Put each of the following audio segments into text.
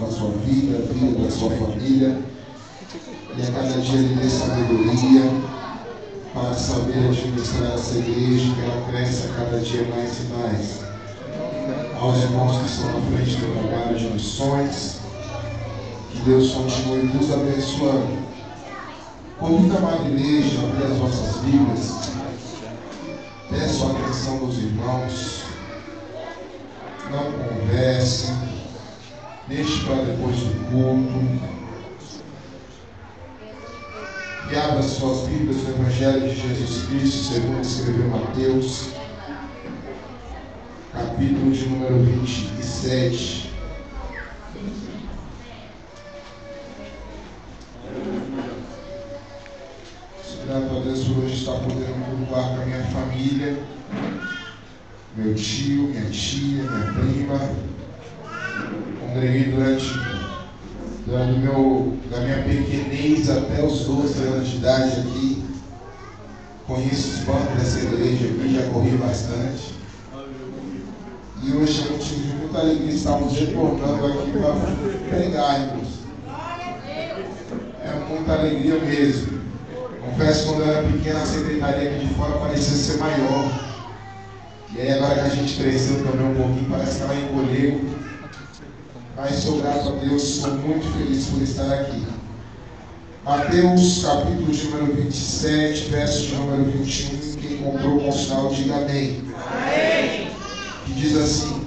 na sua vida, a vida da sua família, e a cada dia lhe dê sabedoria para saber administrar essa igreja, que ela cresça cada dia mais e mais. Aos irmãos que estão na frente do trabalho de missões, que Deus continue nos abençoando. Convido a amada igreja a abrir as vossas Bíblias. Peço a atenção dos irmãos. Não conversem. Deixe para depois do culto. E abra suas Bíblias no Evangelho de Jesus Cristo, segundo escreveu Mateus, capítulo de número 27. Grato a Deus por hoje estar podendo cultuar com a minha família, meu tio, minha tia, minha prima. Congreguei da minha pequenez até os 12 anos de idade aqui. Conheço os bancos dessa igreja aqui, já corri bastante. E hoje é um motivo de muita alegria estarmos retornando aqui para pregar, irmãos. É muita alegria mesmo. Confesso que quando eu era pequeno, a secretaria aqui de fora parecia ser maior. E aí agora que a gente cresceu também um pouquinho, parece que ela encolheu. Mas sou grato a Deus, sou muito feliz por estar aqui. Mateus, capítulo de número 27, verso de número 21. Quem comprou com o sinal, diga amém. Amém. Que diz assim: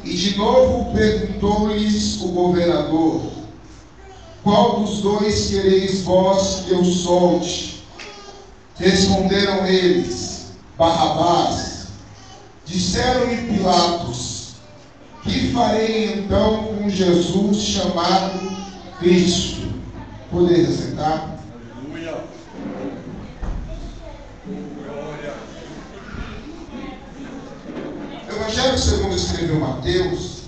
E de novo perguntou-lhes o governador: Qual dos dois quereis vós que eu solte? Responderam eles: Barrabás. Disseram-lhe Pilatos: Que farei então com Jesus chamado Cristo? Podeis assentar? Aleluia. O Evangelho segundo escreveu Mateus,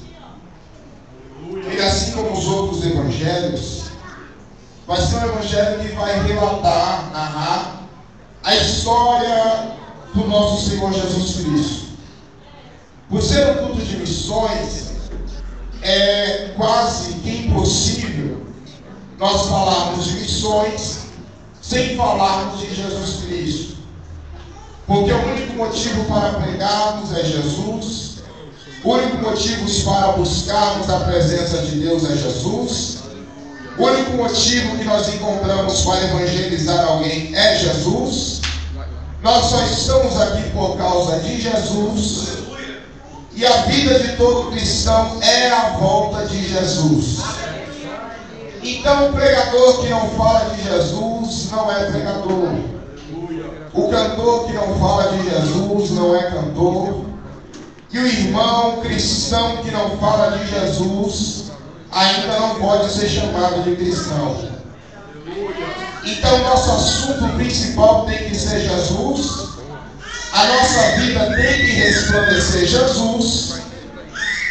ele, assim como os outros evangelhos, vai ser um evangelho que vai relatar, narrar a história do nosso Senhor Jesus Cristo. Por ser um culto de missões, é quase que impossível nós falarmos de missões sem falarmos de Jesus Cristo. Porque o único motivo para pregarmos é Jesus, o único motivo para buscarmos a presença de Deus é Jesus, o único motivo que nós encontramos para evangelizar alguém é Jesus. Nós só estamos aqui por causa de Jesus. E a vida de todo cristão é a volta de Jesus. Então o pregador que não fala de Jesus não é pregador. O cantor que não fala de Jesus não é cantor. E o irmão cristão que não fala de Jesus ainda não pode ser chamado de cristão. Então nosso assunto principal tem que ser Jesus. A nossa vida tem que resplandecer Jesus.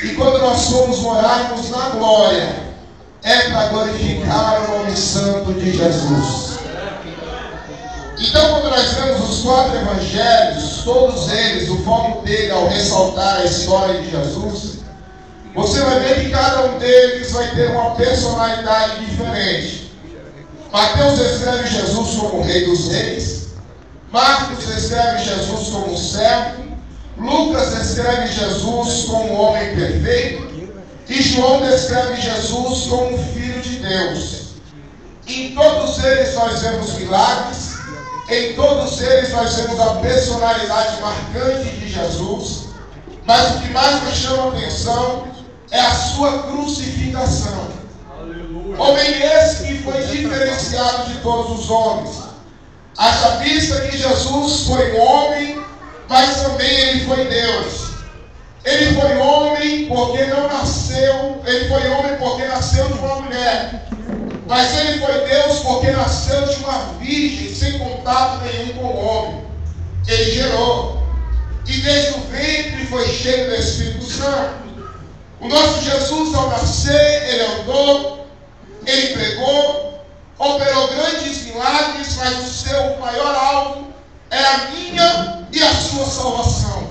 E quando nós formos morarmos na glória, é para glorificar o nome santo de Jesus. Então, quando nós vemos os 4 evangelhos, todos eles, o foco dele ao ressaltar a história de Jesus, você vai ver que cada um deles vai ter uma personalidade diferente. Mateus escreve Jesus como o Rei dos Reis. Marcos escreve Jesus como servo, Lucas escreve Jesus como homem perfeito, e João descreve Jesus como filho de Deus. Em todos eles nós vemos milagres, em todos eles nós vemos a personalidade marcante de Jesus, mas o que mais me chama a atenção é a sua crucificação. Homem esse que foi diferenciado de todos os homens. Haja vista que Jesus foi um homem, mas também ele foi Deus. Ele foi homem porque não nasceu, ele foi homem porque nasceu de uma mulher. Mas ele foi Deus porque nasceu de uma virgem, sem contato nenhum com o homem. Ele gerou. E desde o ventre foi cheio do Espírito Santo. O nosso Jesus, ao nascer, ele andou, ele pregou, operou grandes milagres, mas o seu maior alvo é a minha e a sua salvação.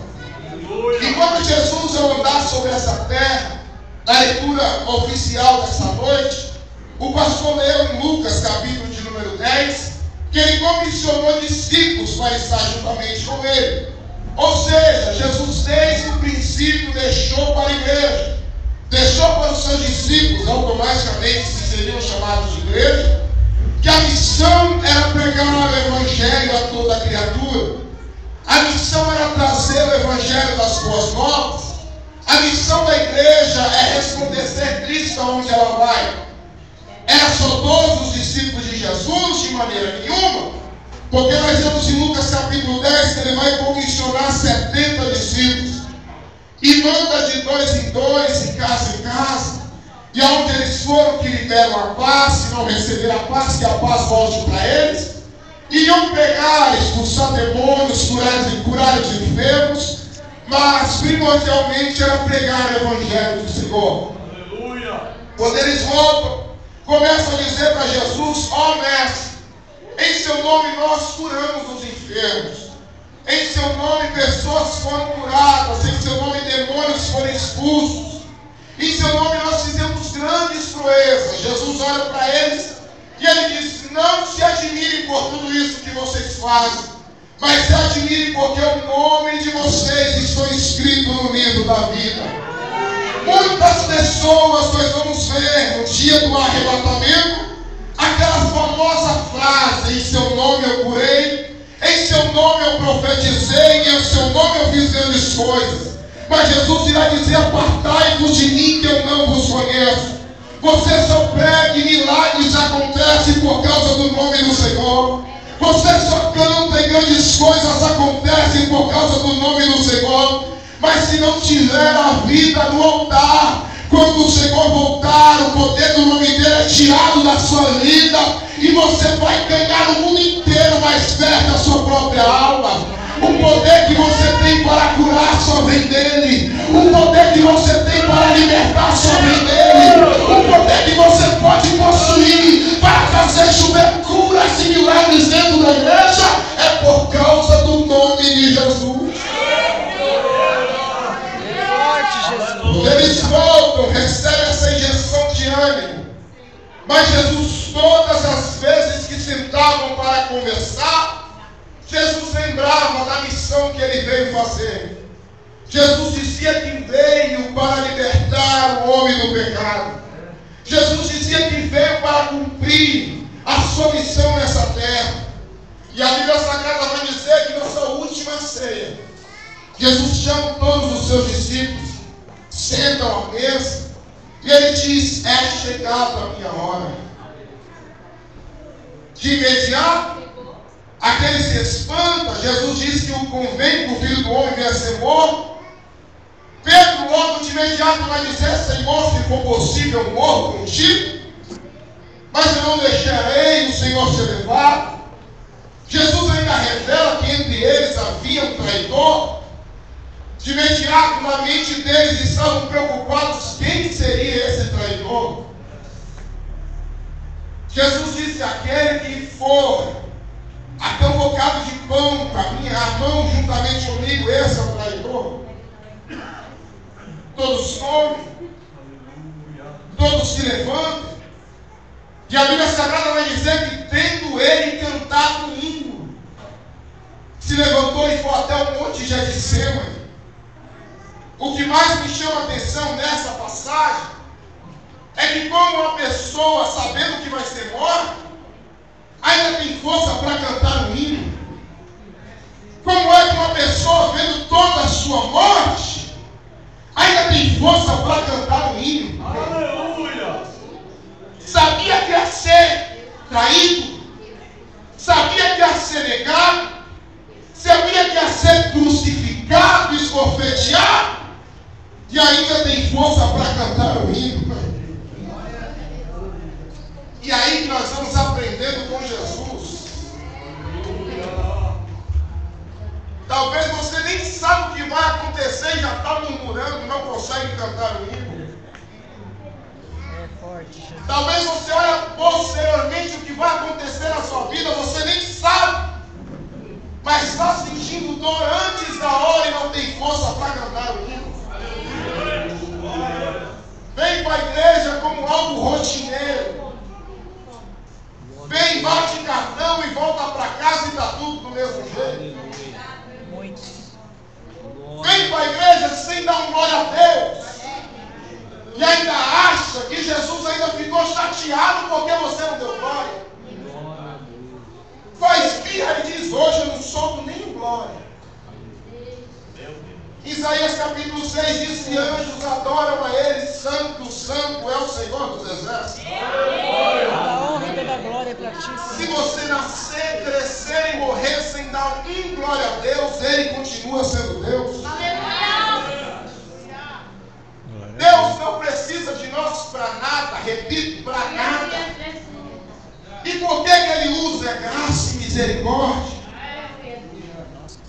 E quando Jesus, ao andar sobre essa terra, na leitura oficial dessa noite, o pastor leu em Lucas, capítulo de número 10, que ele comissionou discípulos para estar juntamente com ele. Ou seja, Jesus desde o princípio deixou para a igreja, deixou para os seus discípulos, automaticamente que seriam chamados de igreja, que a missão era pregar o evangelho a toda a criatura. A missão era trazer o evangelho das boas novas. A missão da igreja é resplandecer Cristo aonde ela vai. Era só todos os discípulos de Jesus? De maneira nenhuma. Porque nós vemos em Lucas capítulo 10 que ele vai comissionar 70 discípulos. E manda de 2 em 2, de casa em casa. E aonde eles foram que liberam a paz, se não receber a paz, que a paz volte para eles. E iam pegar, expulsar demônios, curar os enfermos. Mas primordialmente era pregar o evangelho do Senhor. Aleluia. Quando eles voltam, começam a dizer para Jesus: ó mestre, em seu nome nós curamos os enfermos. Em seu nome pessoas foram curadas. Em seu nome demônios foram expulsos. Em seu nome nós fizemos grandes proezas. Jesus olha para eles e ele diz: não se admirem por tudo isso que vocês fazem, mas se admirem porque o nome de vocês está escrito no livro da vida. Muitas pessoas nós vamos ver no dia do arrebatamento aquela famosa frase: em seu nome eu curei, em seu nome eu profetizei, em seu nome eu fiz grandes coisas. Mas Jesus irá dizer: apartai-vos de mim que eu não vos conheço. Você só prega e milagres acontecem por causa do nome do Senhor. Você só canta e grandes coisas acontecem por causa do nome do Senhor. Mas se não tiver a vida no altar, quando o Senhor voltar, o poder do nome dele é tirado da sua vida e você vai ganhar o mundo inteiro mais perto da sua própria alma. O poder que você tem para curar só vem dele. O poder que você tem para libertar só vem dele. O poder que você pode possuir para fazer chover curas e milagres dentro da igreja é por causa do nome de Jesus. Eles voltam, recebem essa injeção de ânimo. Mas Jesus, todas as vezes que sentavam para conversar, Jesus lembrava da missão que ele veio fazer. Jesus dizia que veio para libertar o homem do pecado. Jesus dizia que veio para cumprir a sua missão nessa terra. E a Bíblia Sagrada vai dizer que na sua última ceia, Jesus chama todos os seus discípulos, sentam à mesa, e ele diz: é chegada a minha hora. De imediato, aquele se espanta. Jesus disse que o convém que o Filho do Homem venha a ser morto. Pedro logo de imediato vai dizer: Senhor, se for possível, eu morro contigo, mas eu não deixarei o Senhor ser levado. Jesus ainda revela que entre eles havia um traidor. De imediato na mente deles estavam preocupados: quem seria esse traidor? Jesus disse: aquele que for até um bocado de pão para mim, a mão juntamente comigo, esse é o traidor. Todos comem, todos se levantam, e a Bíblia Sagrada vai dizer que, tendo ele cantado um hino, se levantou e foi até o monte de Getsêmani. O que mais me chama a atenção nessa passagem é que, como uma pessoa, sabendo que vai ser morta, ainda tem força para cantar um hino. Como é que uma pessoa, vendo toda a sua morte, ainda tem força para cantar um hino? Aleluia! Sabia que ia ser traído, sabia que ia ser negado, sabia que ia ser crucificado, esbofeteado, e ainda tem força para cantar um hino. E aí que nós vamos aprendendo com Jesus. Talvez você nem sabe o que vai acontecer e já está murmurando, não consegue cantar o hino. Talvez você olhe posteriormente o que vai acontecer na sua vida, você nem sabe, mas está sentindo dor antes da hora e não tem força para cantar o hino. Vem para a igreja como algo rotineiro. Vem, bate cartão e volta para casa e está tudo do mesmo jeito. Vem para a igreja sem dar um glória a Deus. E ainda acha que Jesus ainda ficou chateado porque você não deu glória. Faz birra e diz: hoje eu não solto nem glória. Isaías capítulo 6 diz que anjos adoram a Ele. Santo, santo é o Senhor dos exércitos. A honra e toda a glória é para ti. Se você nascer, crescer e morrer sem dar um glória a Deus, Ele continua sendo Deus. Deus não precisa de nós para nada, repito, para nada. E por que Ele usa graça e misericórdia?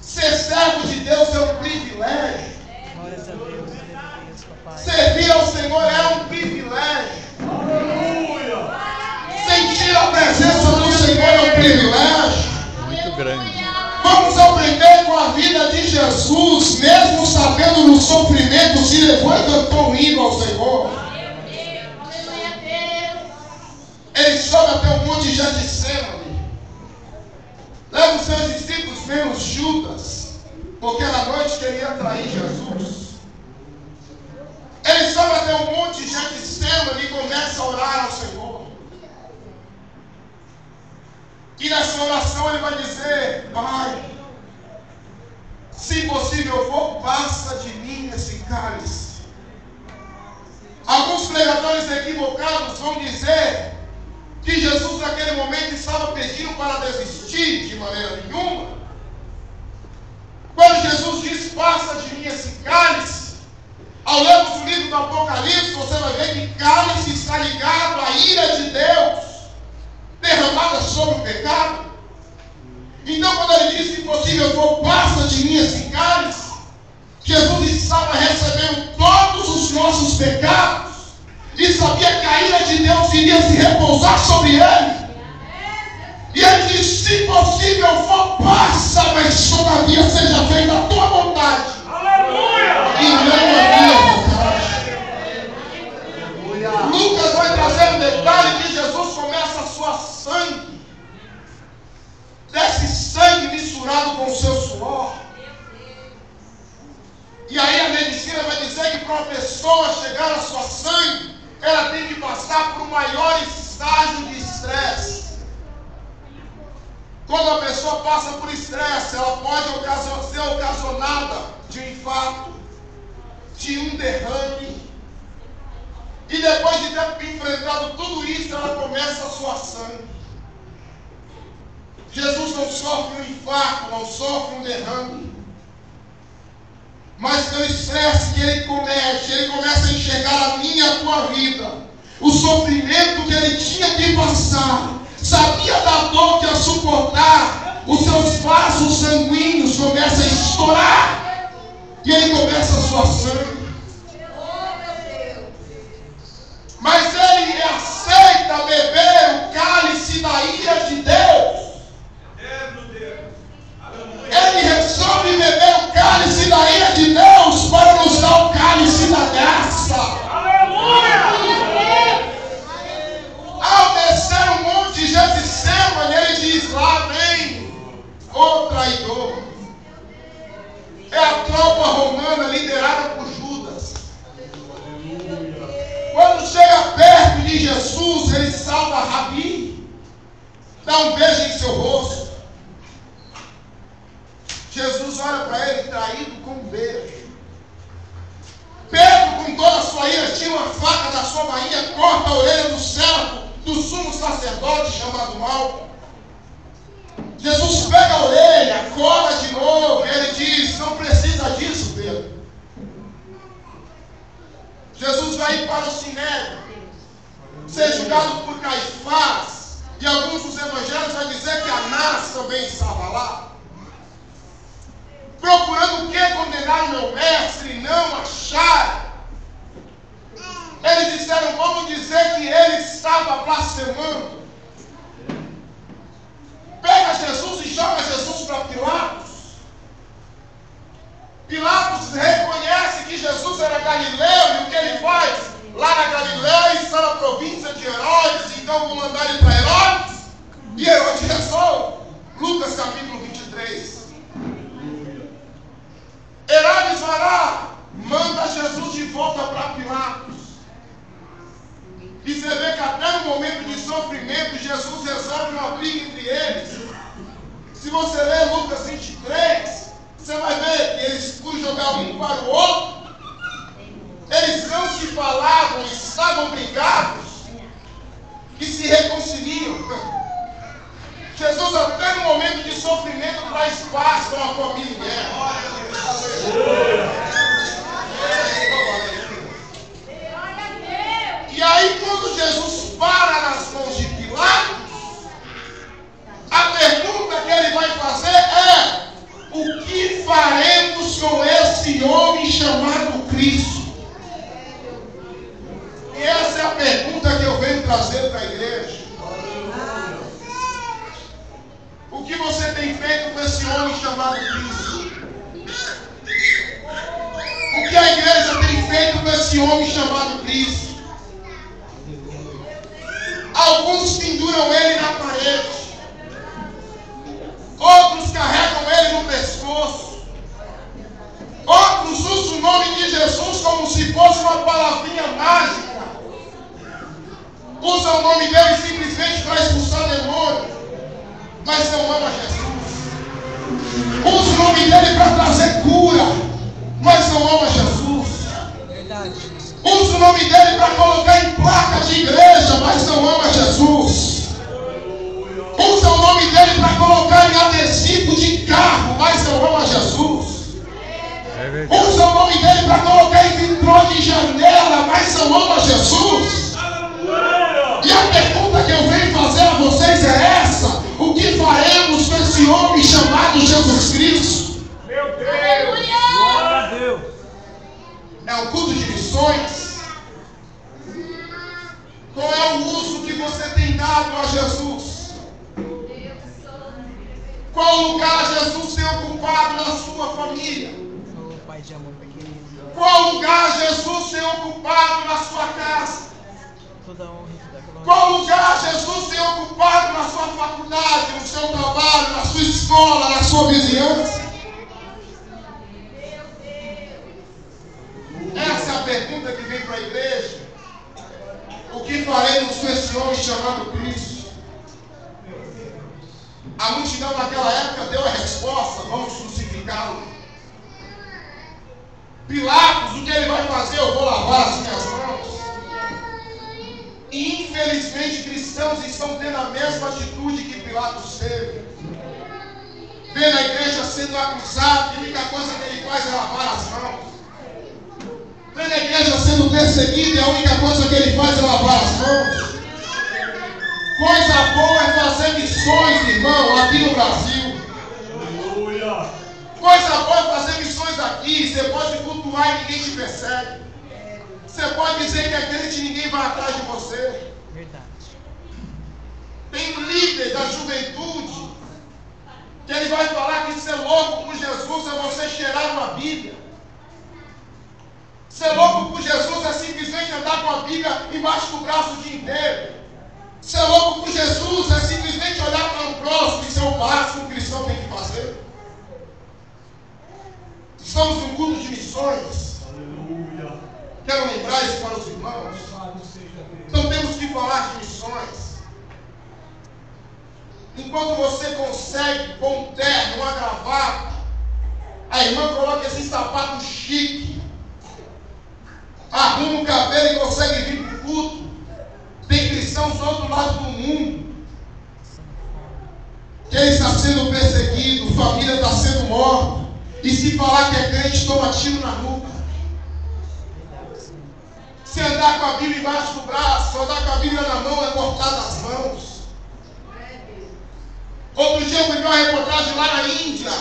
Ser servo de Deus é um privilégio. Glórias a Deus, papai. Servir ao Senhor é um privilégio. Sentir a presença do Senhor é um privilégio. Muito grande. Vamos aprender com a vida de Jesus, mesmo sabendo no sofrimento, se levou e cantou um hino ao Senhor. Ele sobe até o monte Getsemane. Leva os seus discípulos, menos Judas, porque na noite queria trair Jesus. Ele sobe até o monte Getsemane e começa a orar ao Senhor. E nessa oração ele vai dizer: Pai, se possível for, passa de mim esse cálice. Alguns pregadores equivocados vão dizer que Jesus naquele momento estava pedindo para desistir. De maneira nenhuma. Quando Jesus diz: passa de mim esse cálice, ao lermos o livro do Apocalipse, você vai ver que cálice está ligado à ira de Deus derramada sobre o pecado. Então quando ele diz: se possível for, passa de mim esse cálice, Jesus estava recebendo todos os nossos pecados e sabia que a ira de Deus iria se repousar sobre ele. E ele diz: se possível for, passa, mas todavia seja feita a tua vontade. Aleluia! E não a minha vontade. Lucas vai trazer um detalhe que Jesus começa a suar sangue. Desce sangue misturado com o seu suor. E aí a medicina vai dizer que para uma pessoa chegar a suar sangue, ela tem que passar por um maior estágio de estresse. Quando a pessoa passa por estresse, ela pode ser ocasionada de um infarto, de um derrame. E depois de ter enfrentado tudo isso, ela começa a suar sangue. Jesus não sofre um infarto, não sofre um derrame. Mas pelo estresse que ele comete, ele começa a enxergar a minha e a tua vida. O sofrimento que ele tinha que passar. Sabia da dor que ia suportar. Os seus vasos sanguíneos começam a estourar. E ele começa a suar sangue. Mas ele aceita beber o cálice da ira de Deus. Ele resolve beber o cálice da ira de Deus para nos dar o cálice da graça. Aleluia! Ao descer o monte Getsemane, ele diz: lá vem o traidor. É a tropa romana liderada por Judas. Quando chega perto de Jesus, ele salva Rabi, dá um beijo em seu rosto. Jesus olha para ele, traído com um beijo. Pedro, com toda a sua ira, tira uma faca da sua bainha, corta a orelha do servo do sumo sacerdote chamado Malco. Jesus pega a orelha, cola de novo, e ele diz: não precisa disso, Pedro. Jesus vai ir para o Sinédrio, ser julgado por Caifás, e alguns dos evangelhos vão dizer que Anás também estava lá. Procurando o que condenar o meu mestre, e não acharam. Eles disseram: vamos dizer que ele estava blasfemando. Pega Jesus e joga Jesus para Pilatos. Pilatos reconhece que Jesus era galileu, e o que ele faz? Lá na Galileia E você vê que até no momento de sofrimento, Jesus resolve uma briga entre eles. Se você ler Lucas 23, você vai ver que eles foram jogar um para o outro. Eles não se falavam, estavam brigados e se reconciliam. Jesus até no momento de sofrimento traz paz com a família. E aí quando Jesus para nas mãos de Pilatos, a pergunta que ele vai fazer é: o que faremos com esse homem chamado Cristo? E essa é a pergunta que eu venho trazer para a igreja. O que você tem feito com esse homem chamado Cristo? O que a igreja tem feito com esse homem chamado Cristo? Alguns penduram ele na parede, outros carregam ele no pescoço, outros usam o nome de Jesus como se fosse uma palavrinha mágica, usam o nome dele simplesmente para expulsar demônio, mas não ama Jesus. Usa o nome dele para trazer cura, mas não ama Jesus. Verdade. Usa o nome dele para colocar em placa de igreja, mas não ama Jesus. Usa o nome dele para colocar em adesivo de carro, mas não ama Jesus. Usa o nome dele para colocar em vitrô de janela, mas não ama Jesus. E a pergunta que eu venho fazer a vocês é essa: o que faremos com esse homem chamado Jesus Cristo? Meu Deus! Glória a Deus! É um culto de missões? Qual é o uso que você tem dado a Jesus? Qual lugar Jesus tem ocupado na sua família? Oh, Pai de amor pequenino. Qual lugar Jesus tem ocupado na sua casa? Toda honra e toda glória. Qual lugar Jesus tem ocupado na sua faculdade, no seu trabalho, na sua escola, na sua vizinhança? Essa é a pergunta que vem para a igreja. O que faremos com esse homem chamado Cristo? A multidão naquela época deu a resposta: vamos crucificá-lo. Pilatos, o que ele vai fazer? Eu vou lavar as minhas mãos. E infelizmente cristãos estão tendo a mesma atitude que Pilatos teve. Vendo a igreja sendo acusada, a única coisa que ele faz é lavar as mãos. Vendo a igreja sendo perseguida, a única coisa que ele faz é lavar as mãos. Coisa boa é fazer missões, irmão, aqui no Brasil. Aleluia! Coisa boa é fazer missões aqui. Você pode cultuar e ninguém te persegue. Você pode dizer que é crente e ninguém vai atrás de você. Verdade. Tem um líder da juventude que ele vai falar que ser louco por Jesus é você cheirar uma Bíblia. Ser louco por Jesus é simplesmente andar com a Bíblia embaixo do braço o dia inteiro. Ser louco por Jesus é simplesmente olhar para o próximo e ser o básico que um cristão tem que fazer. Estamos num culto de missões. Aleluia! Quero lembrar isso para os irmãos. Então temos que falar de missões. Enquanto você consegue pôr um terno, uma gravata, a irmã coloca esse sapato chique, arruma o cabelo e consegue vir para o culto. Tem cristãos do outro lado do mundo que ele está sendo perseguido, família está sendo morta, e se falar que é crente, toma tiro na nuca. Se andar com a Bíblia embaixo do braço, se andar com a Bíblia na mão, é cortado as mãos. Outro dia eu vi uma reportagem lá na Índia,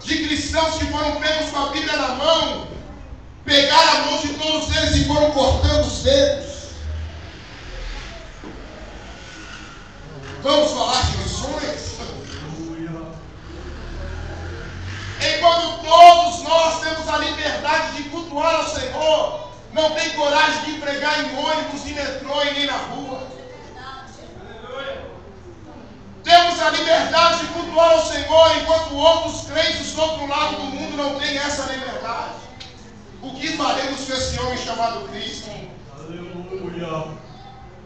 de cristãos que foram pegos com a Bíblia na mão, pegaram a mão de todos eles e foram cortando os dedos. Vamos falar de missões? Enquanto todos nós temos a liberdade de cultuar ao Senhor, não tem coragem de pregar em ônibus, em metrô e nem na rua. Temos a liberdade de cultuar ao Senhor, enquanto outros crentes do outro lado do mundo não têm essa liberdade. O que faremos com esse homem chamado Cristo? Aleluia!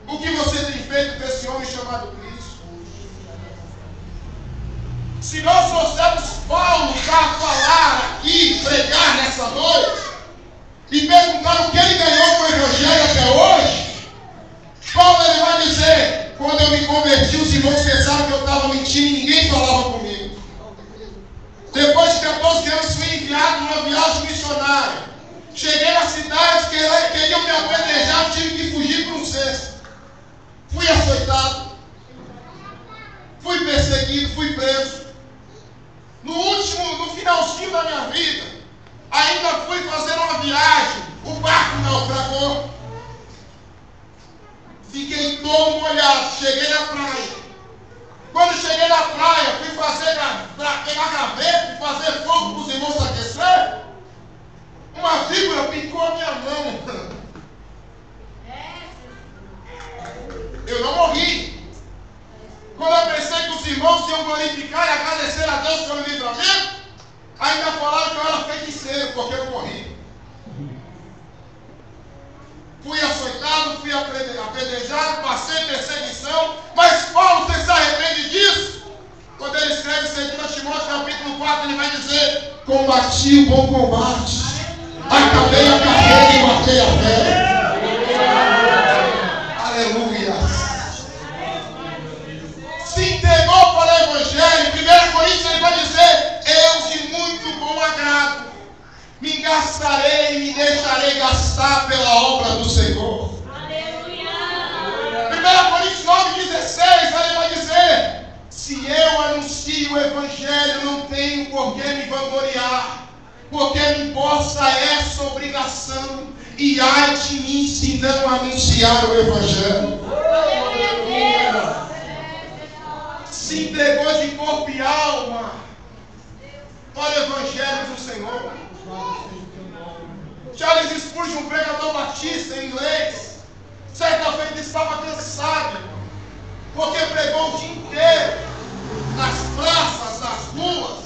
O que você tem feito desse homem chamado Cristo? Se nós trouxermos Paulo para falar aqui, pregar nessa noite, e perguntar o que ele ganhou com o Evangelho até hoje, Paulo ele vai dizer: quando eu me converti, os irmãos pensaram que eu estava mentindo e ninguém falava comigo. Depois de 14 anos fui enviado numa viagem missionária. Cheguei na cidade, queriam me apedrejar, tive que fugir para um cesto. Fui açoitado, fui perseguido, fui preso. No finalzinho da minha vida, ainda fui fazer uma viagem, o barco naufragou. Fiquei todo molhado, cheguei na praia. Quando cheguei na praia, fui pegar gaveta e fazer fogo para os irmãos aquecer. Uma víbora picou a minha mão. Eu não morri. Quando eu pensei que os irmãos iam glorificar e agradecer a Deus pelo livramento, ainda falaram que eu era feiticeiro, porque eu morri. Fui açoitado, fui apedrejado, passei perseguição. Mas Paulo, você se arrepende disso? Quando ele escreve 2 Timóteo capítulo 4, ele vai dizer: combati o bom combate, acabei a carreira e matei a fé. Aleluia. Se entregou para o Evangelho. 1 Coríntios ele vai dizer: eu de muito bom agrado me gastarei e me deixarei gastar pela obra do Senhor. Aleluia. 1 Coríntios 9,16 ele vai dizer: se eu anuncio o Evangelho, não tenho por que me vangloriar, porque me imposta essa obrigação, e ai de mim se não anunciar o Evangelho. Se entregou de corpo e alma para o Evangelho do Senhor. Charles Spurgeon, um pregador batista em inglês, certa feita estava cansado, porque pregou o dia inteiro nas praças, nas ruas,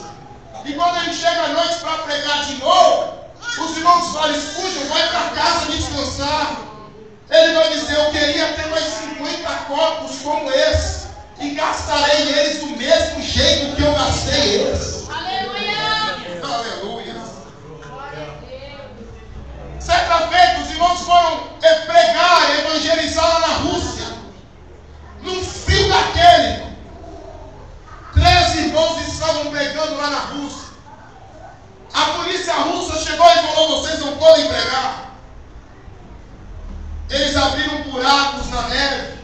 e quando ele chega à noite para pregar de novo, os irmãos falam: Spurgeon, vai para casa descansar. Ele vai dizer: eu queria ter mais 50 copos como esse, e gastarei eles do mesmo jeito que eu gastei eles. Aleluia! Aleluia! Certa feita, os irmãos foram pregar, evangelizar lá na Rússia. Num frio daquele, 13 irmãos estavam pregando lá na Rússia. A polícia russa chegou e falou: vocês não podem pregar. Eles abriram buracos na neve.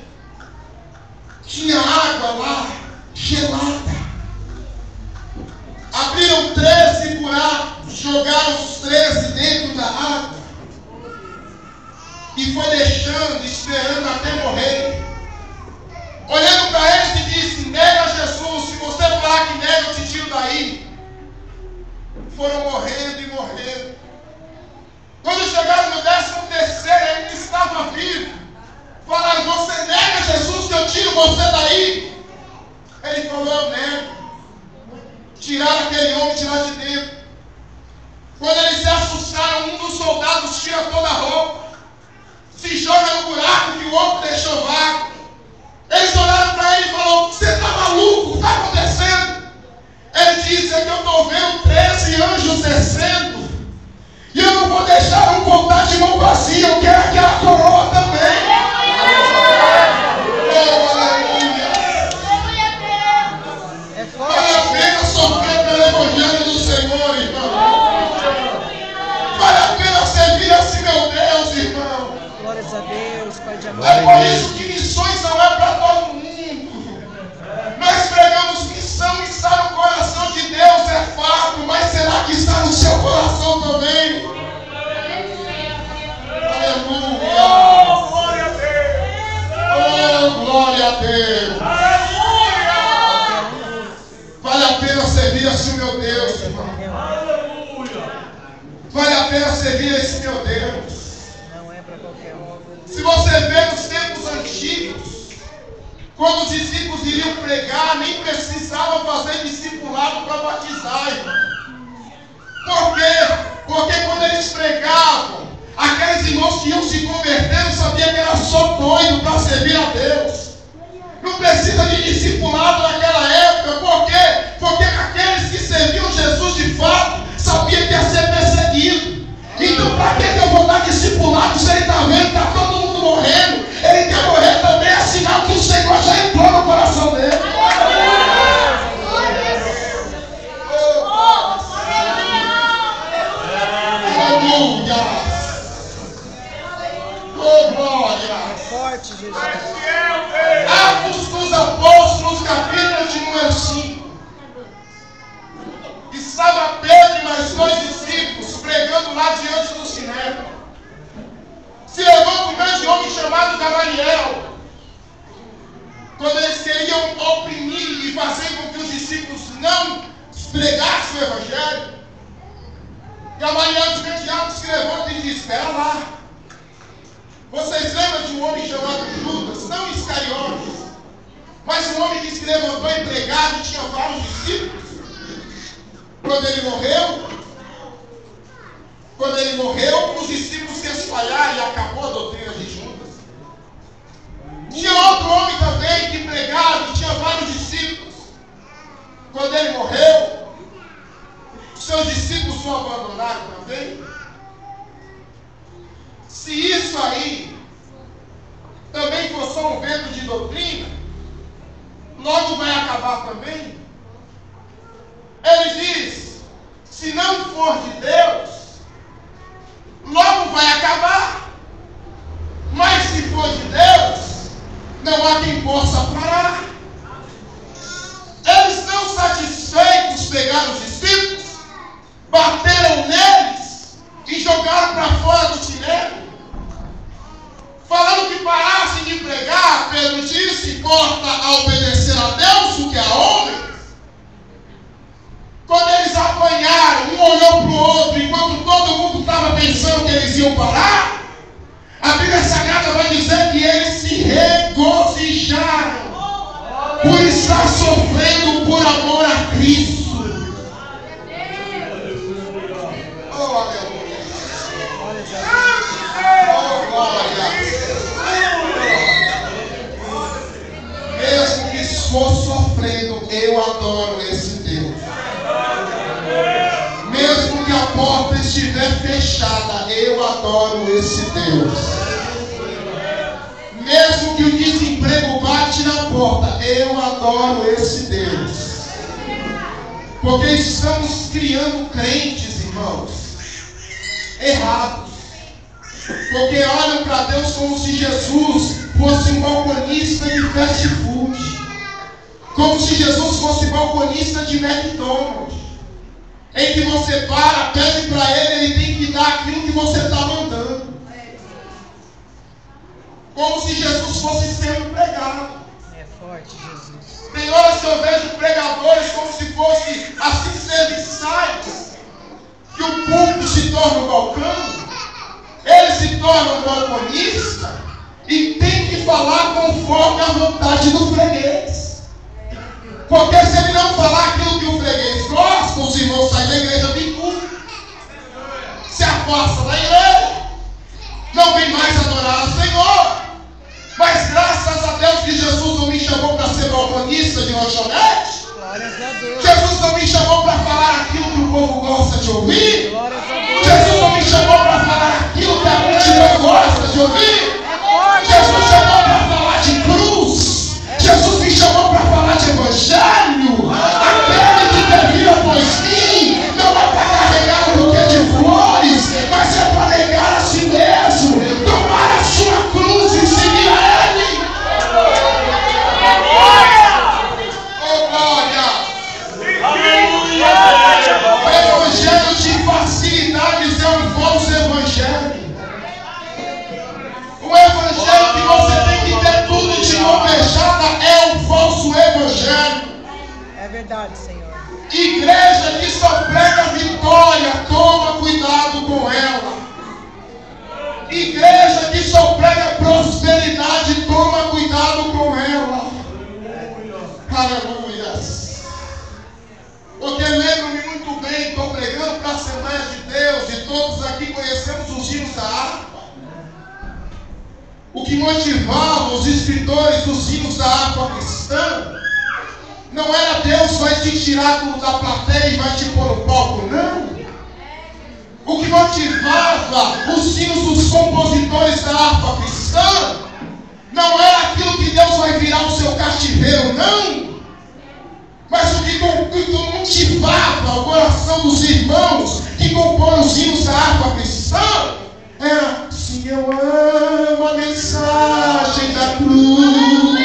Tinha água lá, gelada. Abriram 13 buracos, jogaram os 13 dentro da água. E foi deixando, esperando até morrer. Olhando para eles e disse: nega Jesus, se você falar que nega, eu te tiro daí. Foram morrendo e morrendo. Quando chegaram no 13º, ele estava vivo. Falaram: você nega Jesus que eu tiro você daí? Ele falou: eu nego. Tiraram aquele homem de lá de dentro. Quando eles se assustaram, um dos soldados tira toda a roupa, se joga no buraco que o outro deixou vago. Eles olharam para ele e falaram: você está maluco? O que está acontecendo? Ele disse: é que eu estou vendo 13 anjos descendo, e eu não vou deixar um voltar de mão vazia, eu quero aquela coroa também. Vale a pena sofrer pelo Evangelho do Senhor, irmão. Vale a pena servir assim, meu Deus, irmão. Glórias a Deus, Pai de amor. É por isso que missões não é para todo mundo. Nós pregamos missão, está no coração de Deus, é fato, mas será que está no seu coração também? Aleluia. Oh, glória a Deus. Oh, glória a Deus. Vale a pena servir assim, meu Deus, irmão. Aleluia. Vale a pena servir esse meu Deus. Não é para qualquer um. Se você vê nos tempos antigos, quando os discípulos iriam pregar, nem precisavam fazer discipulado para batizar, irmão. Por quê? Porque quando eles pregavam, aqueles irmãos que iam se convertendo sabiam que era só doido para servir glória! É forte, Jesus. Atos dos Apóstolos, capítulo de número 5. Estava Pedro e mais 2 discípulos pregando lá diante do Sinédrio. Se levanta um grande homem chamado Gamaliel. Quando eles queriam oprimir e fazer com que os discípulos não pregassem o Evangelho, Gamaliel de imediato se levanta e diz: espera lá. Vocês lembram de um homem chamado Judas, não Iscariotes, mas um homem que se levantou e pregava e tinha vários discípulos? Quando ele morreu, os discípulos se espalharam e acabou a doutrina de Judas. Tinha outro homem também que pregava e tinha vários discípulos. Quando ele morreu, seus discípulos o abandonaram também. Se isso aí também for só um vento de doutrina, logo vai acabar também. Ele diz: se não for de Deus, logo vai acabar. Mas se for de Deus, não há quem possa parar. Eles, não satisfeitos, pegaram os discípulos, bateram neles e jogaram para fora do sinédrio. Falando que parassem de pregar, Pedro disse: importa a obedecer a Deus o que a homens. Quando eles apanharam, um olhou para o outro, enquanto todo mundo estava pensando que eles iam parar, a Bíblia Sagrada vai dizer que eles se regozijaram por estar sofrendo por amor a Cristo. Oh, aleluia! Oh, glória! Mesmo que for sofrendo, eu adoro esse Deus. Mesmo que a porta estiver fechada, eu adoro esse Deus. Mesmo que o desemprego bate na porta, eu adoro esse Deus. Porque estamos criando crentes, irmãos, errados. Porque olham para Deus como se Jesus fosse um balconista de fast food. Como se Jesus fosse balconista de McDonald's. Em que você para, pede para ele tem que dar aquilo que você está mandando. Como se Jesus fosse sendo pregado. É forte, Jesus. Tem horas que eu vejo pregadores como se fosse assim serviçais, que o púlpito se torna um balcão, ele se torna um balconista e tem que falar conforme a vontade do freguês. Porque se ele não falar aquilo que o freguês gosta, os irmãos saem da igreja bicuda, se afasta da igreja, não vem mais adorar o Senhor. Mas graças a Deus que Jesus não me chamou para ser balconista de lanchonete. Glórias a Deus. Jesus não me chamou para falar aquilo que o povo gosta de ouvir. Glórias a Deus. Jesus não me chamou para falar aquilo que a multidão gosta de ouvir. Jesus chamou para falar de cruz. Jesus me chamou para falar de evangelho. Aquele que devia após mim não é para carregar um buquê de flores, mas é para negar a si mesmo, tomar a sua cruz e seguir a Ele. Oh, glória! O evangelho de facilidades é um falso evangelho. O evangelho que você tem que ter tudo de mão fechada é um falso evangelho. É verdade, Senhor. Igreja que só prega vitória, toma cuidado com ela. Igreja que só prega prosperidade, toma cuidado com ela. Aleluia. Porque lembro-me muito bem, estou pregando para a Assembleia de Deus e todos aqui conhecemos os hinos da harpa. O que motivava os escritores dos hinos da harpa cristã não era Deus vai te tirar da plateia e vai te pôr no palco, não. O que motivava os hinos dos compositores da harpa cristã não era aquilo que Deus vai virar o seu cativeiro, não. Mas o que motivava o coração dos irmãos que compõem os hinos da harpa cristã era Sim, eu amo a mensagem da cruz.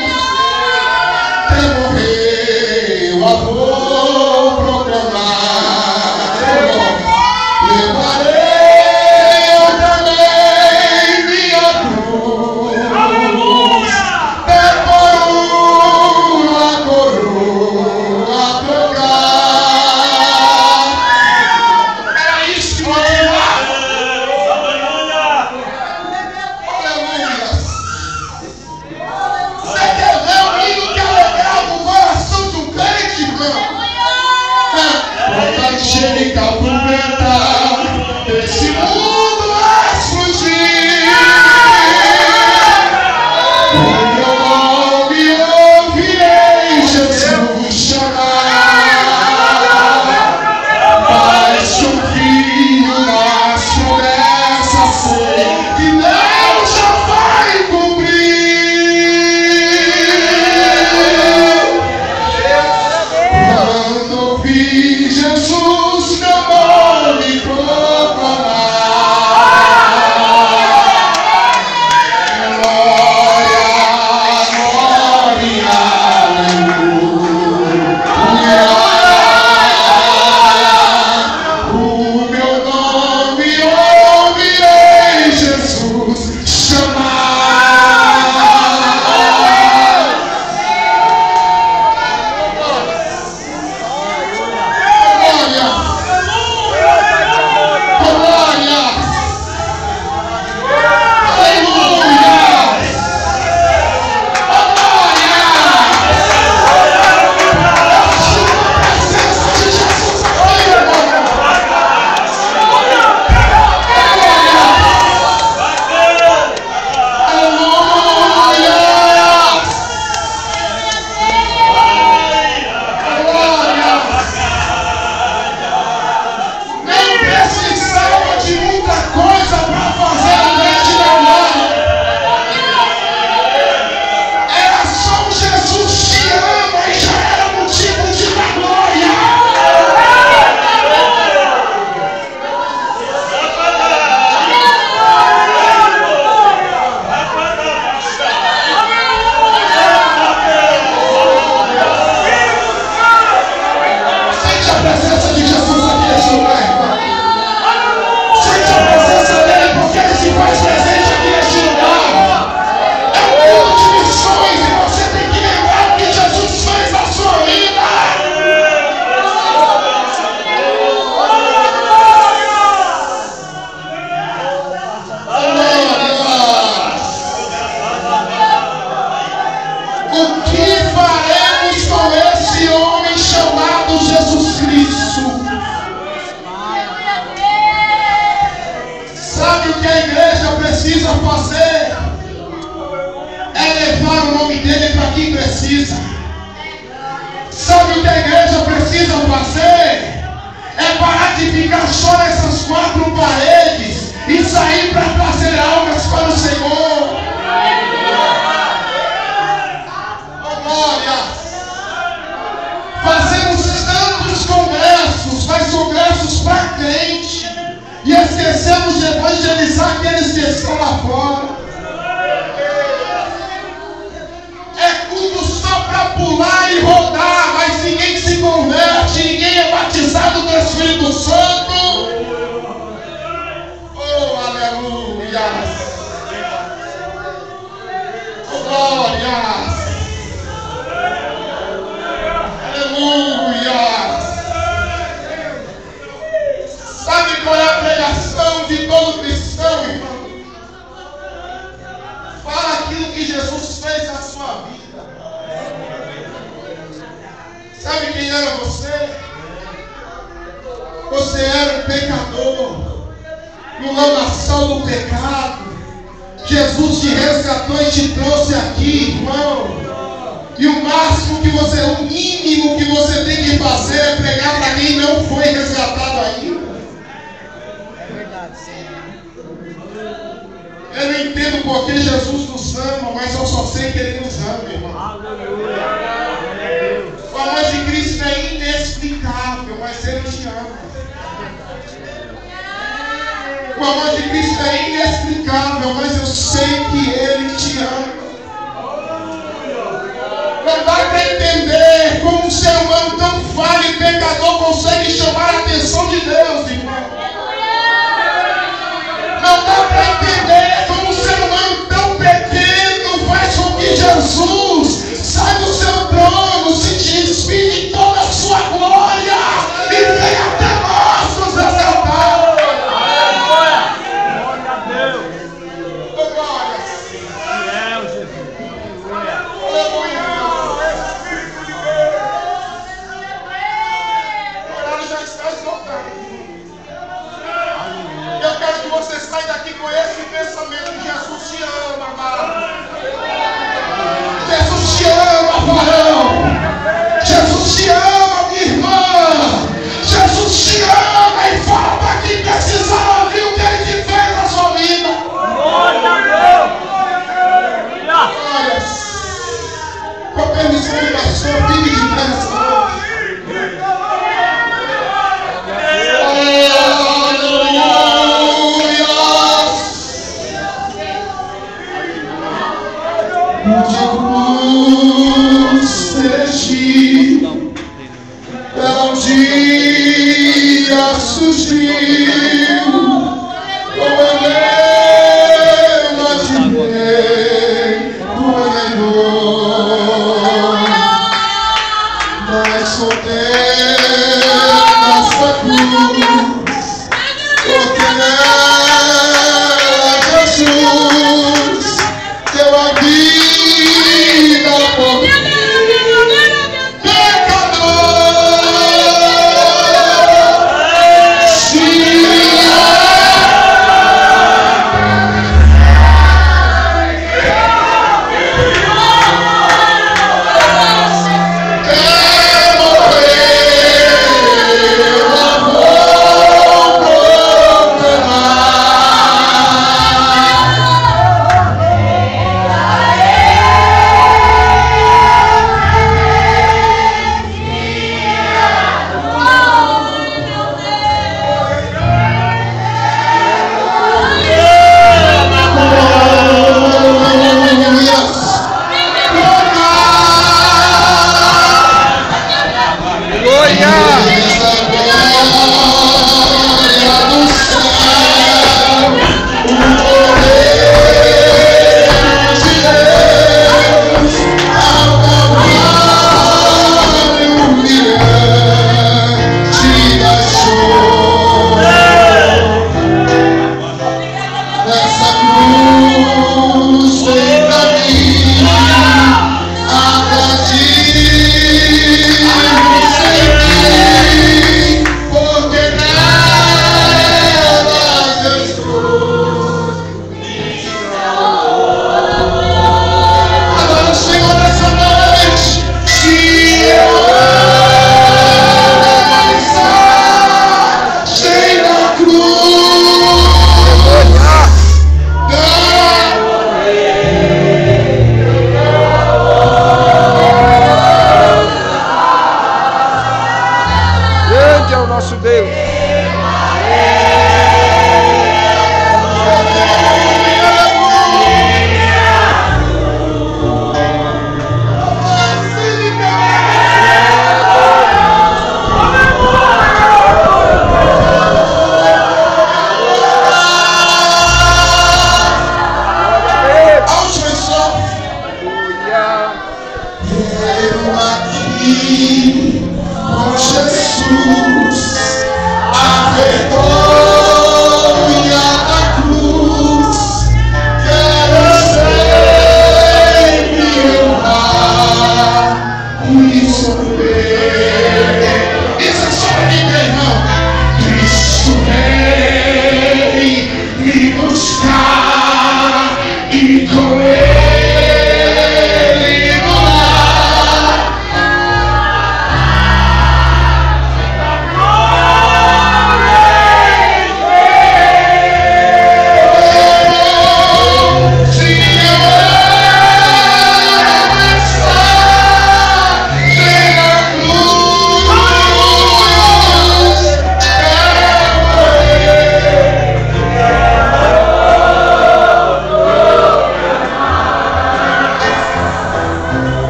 Quem morreu, eu vou proclamar. Levarei eu também minha cruz. Decoro a coroa a trocar. Era isso que motivava. Aleluia. Você quer ver o hino que alegrava o coração de um crente, irmão? Volta angelical completar, esse mundo vai fugir. O meu nome ouvirei Jesus chamar. Mas se um filho nas promessas sei que Deus já vai cumprir. Quando ouvi Jesus meu nome proclamar, glória, glória, aleluia. O meu nome ouvirei Jesus chamar. Glória, glória, aleluia, nem precisava de muita coisa para fazer o grande milagre. Era só um Jesus te ama e já era motivo de dar glória. Sente a presença de Jesus aqui nesse lugar, irmão. Sente a presença dele, porque ele se faz presente aqui neste lugar. É um culto de missões e você tem que lembrar o que Jesus fez na sua vida. O que faremos com esse homem chamado Jesus Cristo? Sabe o que a igreja precisa fazer? É levar o nome dele para quem precisa. Sabe o que a igreja precisa fazer? É parar de ficar só nessas quatro paredes e sair para trazer almas para o Senhor. Oh, glória! Fazemos tantos congressos, mas congressos para crente, e esquecemos de evangelizar aqueles que estão lá fora. É culto só para pular e rodar, mas ninguém se converte, ninguém é batizado do Espírito Santo. Oh, aleluia! Oh, glória! Aleluia! Sabe qual é a pregação de todo cristão, irmão? Fala aquilo que Jesus fez na sua vida. Sabe quem era você? Você era um pecador, no lamaçal do pecado. Jesus te resgatou e te trouxe aqui, irmão. E o máximo que você, o mínimo que você tem que fazer é pregar para quem não foi resgatado ainda. É verdade, Senhor. Eu não entendo porque Jesus nos ama, mas eu só sei que Ele nos ama, irmão. O amor de Cristo é inexplicável, mas Ele te ama. O amor de Cristo é inexplicável. inexplicável, mas eu sei que Ele te ama. Não dá para entender como um ser humano tão falho e pecador consegue chamar a atenção de Deus, irmão. Não dá para entender como um ser humano tão pequeno faz com que Jesus sai do seu trono, se despide de toda a sua glória e venha até nós nos resgatar. Glória a Deus. Glória. Fiel, Jesus. Aleluia. O horário já está esgotado. Eu quero que você saia daqui com esse pensamento. Jesus te ama, amado. Jesus te ama, varão. Jesus te ama, minha irmã. Jesus te ama e fala para quem precisar ouvir o que Ele te fez na sua vida. Glória a Deus. Glória. Com a permissão do pastor, fique de pé nessa noite. De cruz surgiu, um dia surgiu, como emblema de rei, mas contém nossa cruz, porque nela Jesus deu a vida por mim.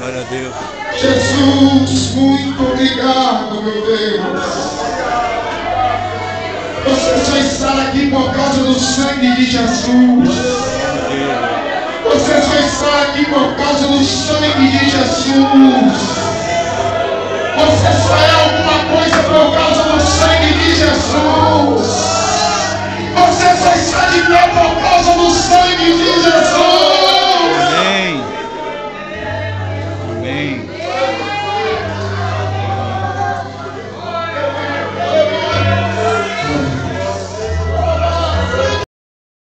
Glória a Deus. Jesus, muito obrigado, meu Deus. Você só está aqui por causa do sangue de Jesus. Você só está aqui por causa do sangue de Jesus. Você só é alguma coisa por causa do sangue de Jesus. Você só está de pé por